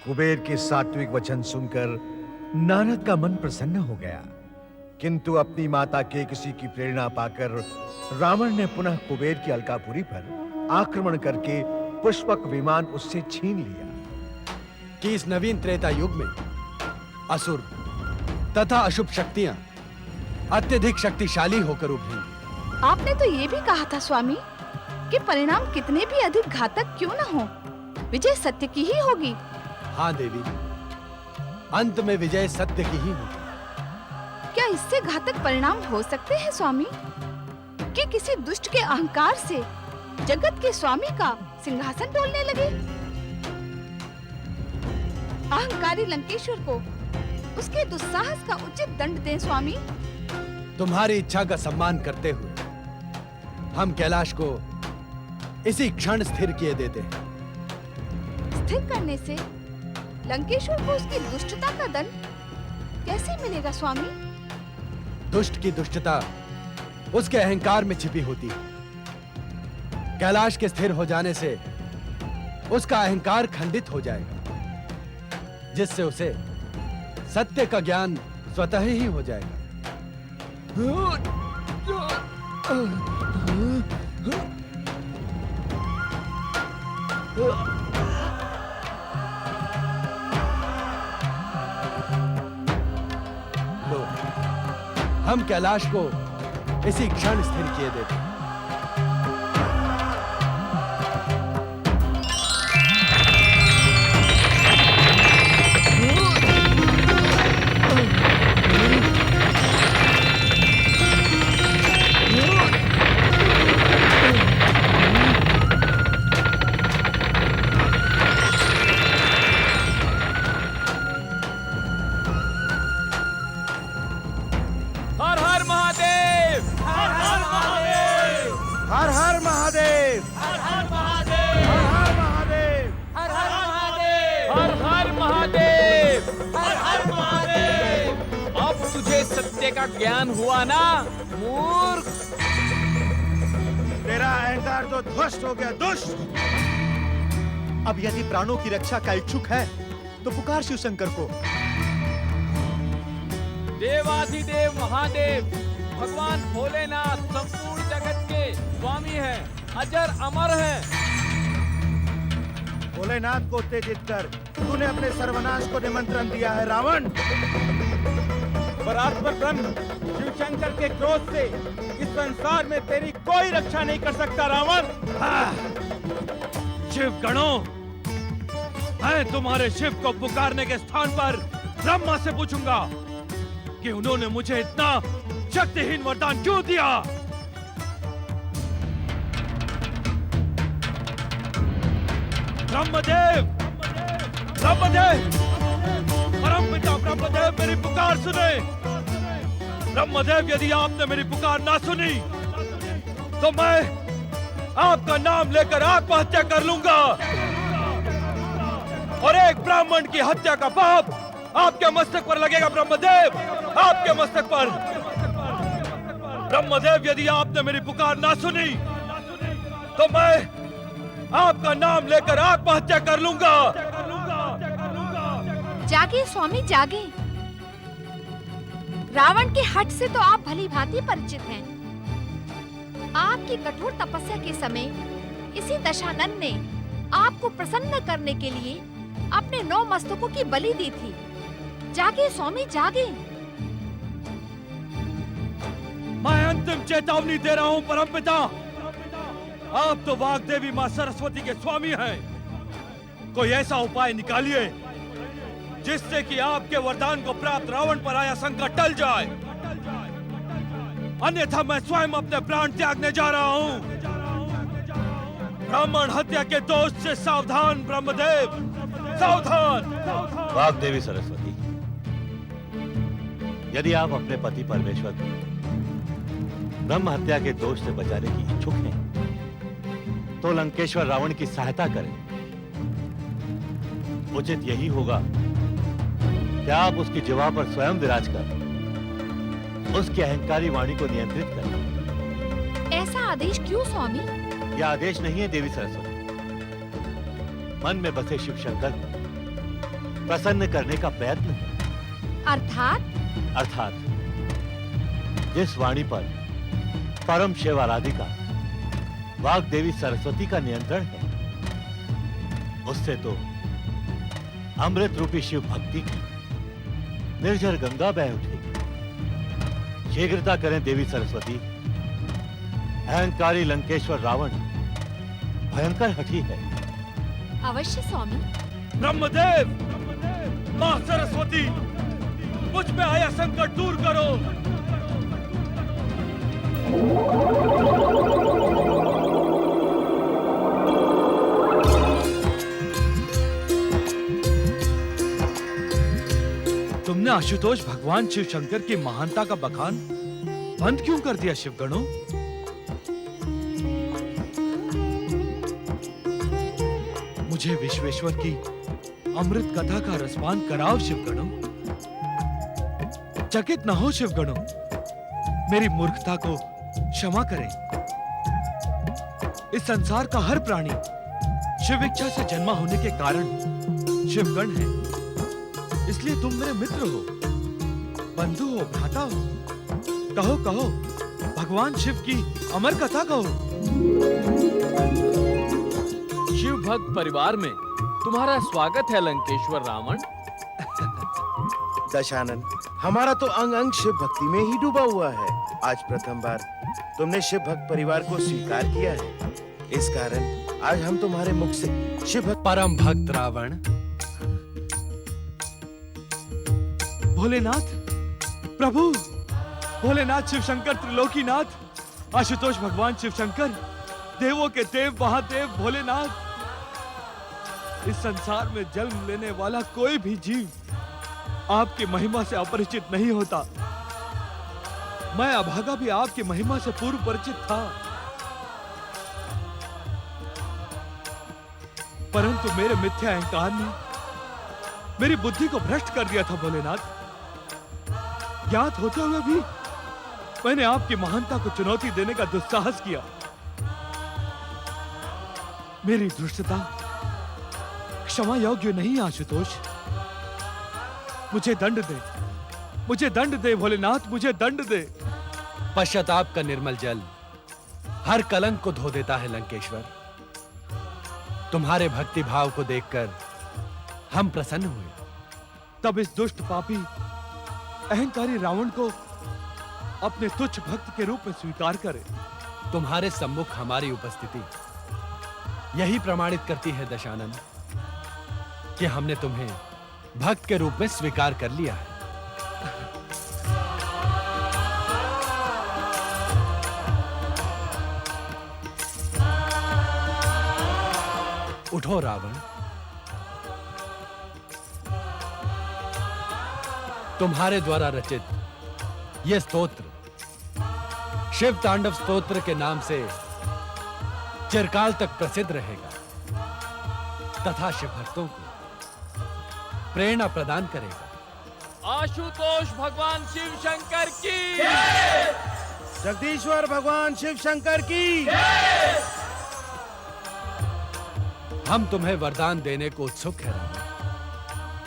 कुबेर के सात्विक वचन सुनकर नारद का मन प्रसन्न हो गया, किंतु अपनी माता के किसी की प्रेरणा पाकर रावण ने पुनः कुबेर की अलकापुरी पर आक्रमण करके पुष्पक विमान उससे छीन लिया। कि इस नवीन त्रेता युग में असुर तथा अशुभ शक्तियां अत्यधिक शक्तिशाली होकर उभरी। आपने तो ये भी कहा था स्वामी कि परिणाम कितने भी अधिक घातक क्यों न हो, विजय सत्य की ही होगी। हाँ देवी, अंत में विजय सत्य की ही होगी। क्या इससे घातक परिणाम हो सकते हैं स्वामी कि किसी दुष्ट के अहंकार से जगत के स्वामी का सिंहासन डोलने लगे? अहंकारी लंकेश्वर को उसके दुस्साहस का उचित दंड दें स्वामी। तुम्हारी इच्छा का सम्मान करते हुए हम कैलाश को इसी क्षण स्थिर किए देते हैं। स्थिर करने से लंकेश्वर को उसकी दुष्टता का दंड कैसे मिलेगा स्वामी? दुष्ट की दुष्टता उसके अहंकार में छिपी होती है। कैलाश के स्थिर हो जाने से उसका अहंकार खंडित हो जाएगा, जिससे उसे सत्य का ज्ञान स्वतः ही हो जाएगा। लो, हम कैलाश को इसी क्षण स्थिर किए देते हैं। का ज्ञान हुआ ना मूर्ख। तेरा अहंकार तो ध्वस्त हो गया दुष्ट। अब यदि प्राणों की रक्षा का इच्छुक है तो पुकार शिव शंकर को। देवाधिदेव महादेव भगवान भोलेनाथ संपूर्ण जगत के स्वामी हैं, अजर अमर हैं। भोलेनाथ को उत्तेजित कर तूने अपने सर्वनाश को निमंत्रण दिया है रावण। परात्पर ब्रह्म शिव शंकर के क्रोध से इस संसार में तेरी कोई रक्षा नहीं कर सकता रावण। शिव गणों, मैं तुम्हारे शिव को पुकारने के स्थान पर ब्रह्मा से पूछूंगा कि उन्होंने मुझे इतना शक्तिहीन वरदान क्यों दिया। ब्रह्मदेव, ब्रह्मदेव, परमपिता ब्रह्मदेव मेरी पुकार सुने। ब्रह्मदेव, यदि आपने मेरी पुकार ना सुनी तो मैं आपका नाम लेकर आत्महत्या कर लूंगा और एक ब्राह्मण की हत्या का पाप आपके मस्तक पर लगेगा। ब्रह्मदेव, आपके मस्तक पर। ब्रह्मदेव, यदि आपने मेरी पुकार ना सुनी तो मैं आपका नाम लेकर आत्महत्या कर लूंगा। जागे स्वामी जागे। रावण के हठ से तो आप भली भांति परिचित हैं। आपकी कठोर तपस्या के समय इसी दशानन ने आपको प्रसन्न करने के लिए अपने 9 मस्तकों की बलि दी थी। जागे स्वामी जागे। मैं अंतिम चेतावनी दे रहा हूं परमपिता। आप तो वाग्देवी मां सरस्वती के स्वामी हैं। कोई ऐसा उपाय निकालिए जिससे कि आपके वरदान को प्राप्त रावण पर आया संकट टल जाए, अन्यथा मैं स्वयं अपने प्राण त्यागने जा रहा हूं। ब्राह्मण हत्या के दोष से सावधान ब्रह्मदेव, सावधान। वाग्देवी सरस्वती, यदि आप अपने पति परमेश्वर को ब्रह्म हत्या के दोष से बचाने की इच्छुक हैं, तो लंकेश्वर रावण की सहायता करें। उचित यही होगा कि आप उसकी जिह्वा पर स्वयं विराज कर उसकी अहंकारी वाणी को नियंत्रित करें। ऐसा आदेश क्यों स्वामी? यह आदेश नहीं है देवी सरस्वती। मन में बसे शिव शंकर प्रसन्न करने का प्रयत्न है। अर्थात जिस वाणी पर परम शिव आराधिका वाग्देवी सरस्वती का नियंत्रण है, उससे तो अमृत रूपी शिव भक्ति की निर्जर गंगा बह उठेगी। शीघ्रता करें देवी सरस्वती। अहंकारी लंकेश्वर रावण भयंकर हठी है। अवश्य स्वामी। ब्रह्मदेव, मां सरस्वती, मुझ पे आया संकट दूर करो। तुमने आशुतोष भगवान शिव शंकर की महानता का बखान बंद क्यों कर दिया शिवगणों? मुझे विश्वेश्वर की अमृत कथा का रसपान कराओ शिवगणों। चकित न हो शिवगणों, मेरी मूर्खता को क्षमा करें। इस संसार का हर प्राणी शिव इच्छा से जन्मा होने के कारण शिवगण है। इसलिए तुम मेरे मित्र हो, बंधु हो, भ्राता हो। कहो कहो, भगवान शिव की अमर कथा कहो। शिव भक्त परिवार में तुम्हारा स्वागत है लंकेश्वर रावण। दशानन, हमारा तो अंग अंग शिव भक्ति में ही डूबा हुआ है। आज प्रथम बार तुमने शिव भक्त परिवार को स्वीकार किया है। इस कारण आज हम तुम्हारे मुख से शिव भक्त परम भक्त रावण, भोलेनाथ प्रभु, भोलेनाथ शिव शंकर त्रिलोकीनाथ, आशुतोष भगवान शिव शंकर, देवों के देव महादेव भोलेनाथ। इस संसार में जन्म लेने वाला कोई भी जीव आपकी महिमा से अपरिचित नहीं होता। मैं अभागा भी आपकी महिमा से पूर्व परिचित था, परंतु मेरे मिथ्या अहंकार ने मेरी बुद्धि को भ्रष्ट कर दिया था भोलेनाथ। ज्ञात होते हुए भी मैंने आपकी महानता को चुनौती देने का दुस्साहस किया। मेरी दुष्टता क्षमा योग्य नहीं आशुतोष। मुझे दंड दे, मुझे दंड दे भोलेनाथ, मुझे दंड दे। पश्चाताप का निर्मल जल हर कलंक को धो देता है लंकेश्वर। तुम्हारे भक्ति भाव को देखकर हम प्रसन्न हुए। तब इस दुष्ट पापी अहंकारी रावण को अपने तुच्छ भक्त के रूप में स्वीकार करे। तुम्हारे सम्मुख हमारी उपस्थिति यही प्रमाणित करती है दशानन कि हमने तुम्हें भक्त के रूप में स्वीकार कर लिया है। उठो रावण, तुम्हारे द्वारा रचित यह स्तोत्र शिव तांडव स्तोत्र के नाम से चिरकाल तक प्रसिद्ध रहेगा तथा शिव भक्तों को प्रेरणा प्रदान करेगा। आशुतोष भगवान शिव शंकर की, जगदीश्वर भगवान शिव शंकर की। हम तुम्हें वरदान देने को उत्सुक है रावण।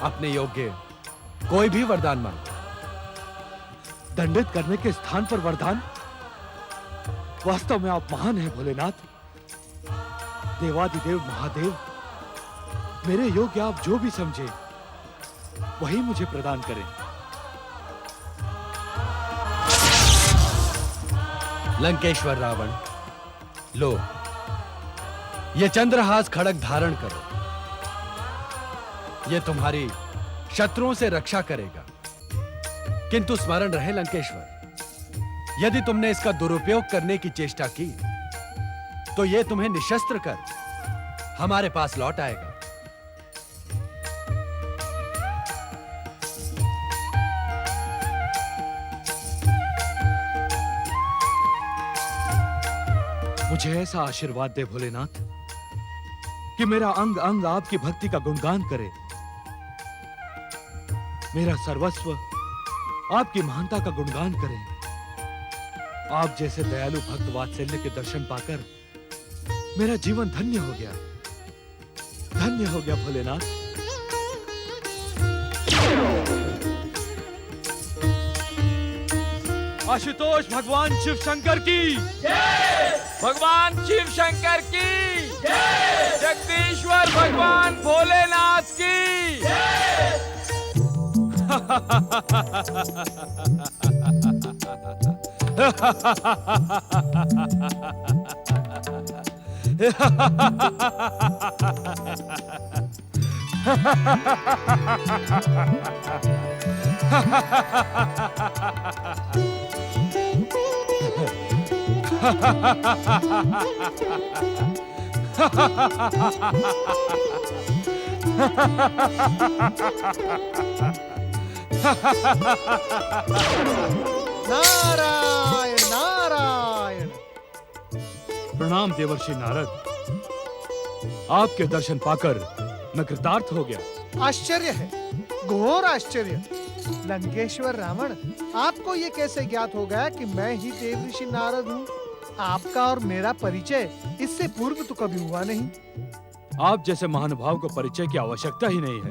अपने योग्य कोई भी वरदान मांगो। दंडित करने के स्थान पर वरदान? वास्तव में आप महान हैं भोलेनाथ। देवादिदेव महादेव, मेरे योग्य आप जो भी समझे वही मुझे प्रदान करें। लंकेश्वर रावण, लो ये चंद्रहास खड़ग धारण करो। ये तुम्हारी शत्रुओं से रक्षा करेगा। किंतु स्मरण रहे लंकेश्वर, यदि तुमने इसका दुरुपयोग करने की चेष्टा की तो यह तुम्हें निशस्त्र कर हमारे पास लौट आएगा। मुझे ऐसा आशीर्वाद दे भोलेनाथ कि मेरा अंग अंग आपकी भक्ति का गुणगान करे। मेरा सर्वस्व आपकी महानता का गुणगान करे। आप जैसे दयालु भक्त वात्सल्य के दर्शन पाकर मेरा जीवन धन्य हो गया, धन्य हो गया भोलेनाथ। आशुतोष भगवान शिव शंकर की, भगवान शिव शंकर की, जगदीश्वर भगवान भोलेनाथ की। नारायण नारायण। प्रणाम देवर्षि नारद। आपके दर्शन पाकर मैं कृतार्थ हो गया। आश्चर्य है, घोर आश्चर्य। लंकेश्वर रावण, आपको ये कैसे ज्ञात हो गया कि मैं ही देवऋषि नारद हूँ? आपका और मेरा परिचय इससे पूर्व तो कभी हुआ नहीं। आप जैसे महानुभाव को परिचय की आवश्यकता ही नहीं है।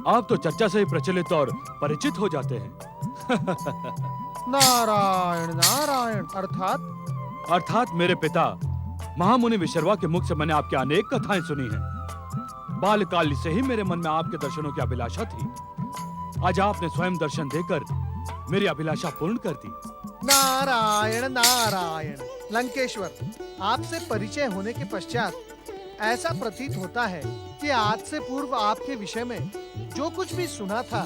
आप तो चर्चा से ही प्रचलित और परिचित हो जाते हैं। नारायण नारायण। अर्थात मेरे पिता महामुनि विशर्वा के मुख से मैंने आपकी अनेक कथाएं सुनी हैं। बालकाल से ही मेरे मन में आपके दर्शनों की अभिलाषा थी। आज आपने स्वयं दर्शन देकर मेरी अभिलाषा पूर्ण कर दी। नारायण नारायण। लंकेश्वर, आपसे परिचय होने के पश्चात ऐसा प्रतीत होता है कि आज से पूर्व आपके विषय में जो कुछ भी सुना था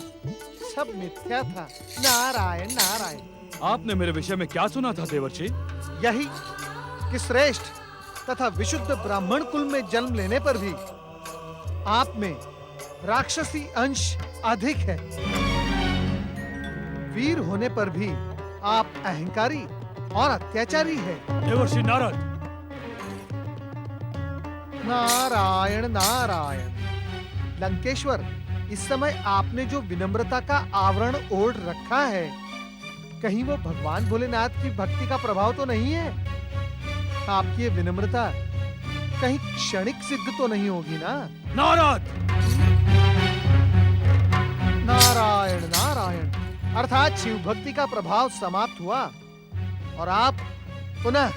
सब मिथ्या था। नारायण नारायण। आपने मेरे विषय में क्या सुना था देवर्षि? यही कि श्रेष्ठ तथा विशुद्ध ब्राह्मण कुल में जन्म लेने पर भी आप में राक्षसी अंश अधिक है। वीर होने पर भी आप अहंकारी और अत्याचारी है। देवर्षि नारद। नारायण नारायण। लंकेश्वर, इस समय आपने जो विनम्रता का आवरण ओढ़ रखा है, कहीं वो भगवान भोलेनाथ की भक्ति का प्रभाव तो नहीं है? आपकी ये विनम्रता कहीं क्षणिक सिद्ध तो नहीं होगी ना? नारद। नारायण नारायण। अर्थात शिव भक्ति का प्रभाव समाप्त हुआ और आप पुनः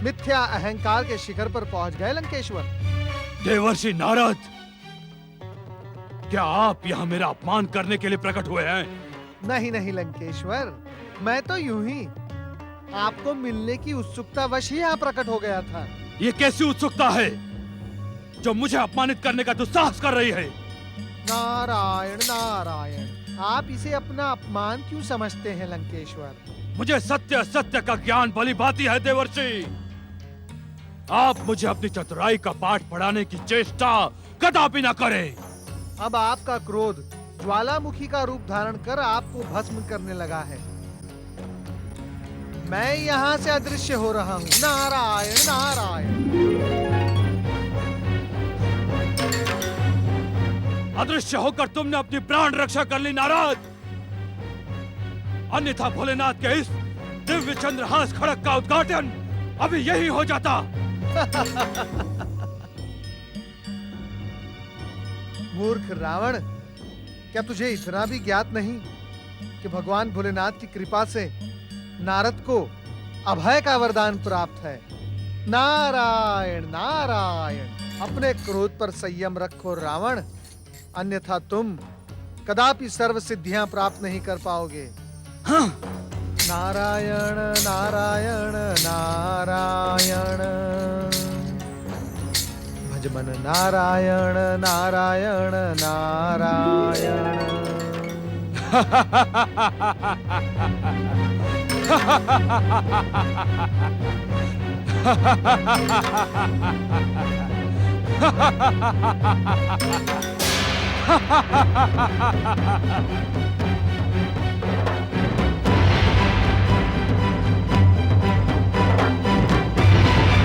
मिथ्या अहंकार के शिखर पर पहुंच गए। लंकेश्वर। देवर्षि नारद, क्या आप यहाँ मेरा अपमान करने के लिए प्रकट हुए हैं? नहीं नहीं लंकेश्वर, मैं तो यूं ही आपको मिलने की उत्सुकता वश ही यहाँ प्रकट हो गया था। ये कैसी उत्सुकता है जो मुझे अपमानित करने का दुस्साहस कर रही है? नारायण नारायण। आप इसे अपना अपमान क्यों समझते हैं लंकेश्वर? मुझे सत्य सत्य का ज्ञान भली भांति है देवर्षि। आप मुझे अपनी चतुराई का पाठ पढ़ाने की चेष्टा कदापि न करें। अब आपका क्रोध ज्वालामुखी का रूप धारण कर आपको भस्म करने लगा है। मैं यहाँ से अदृश्य हो रहा हूँ। नारायण नारायण। अदृश्य होकर तुमने अपनी प्राण रक्षा कर ली नारद। अन्यथा भोलेनाथ के इस दिव्य चंद्रहास खड़क का उद्घाटन अभी यही हो जाता। मूर्ख रावण, क्या तुझे इतना भी ज्ञात नहीं कि भगवान भोलेनाथ की कृपा से नारद को अभय का वरदान प्राप्त है? नारायण नारायण। अपने क्रोध पर संयम रखो रावण, अन्यथा तुम कदापि सर्व सिद्धियां प्राप्त नहीं कर पाओगे। हाँ। नारायण नारायण नारायण। भजमन Narayan Narayan Narayan. Ha ha ha ha ha ha ha ha!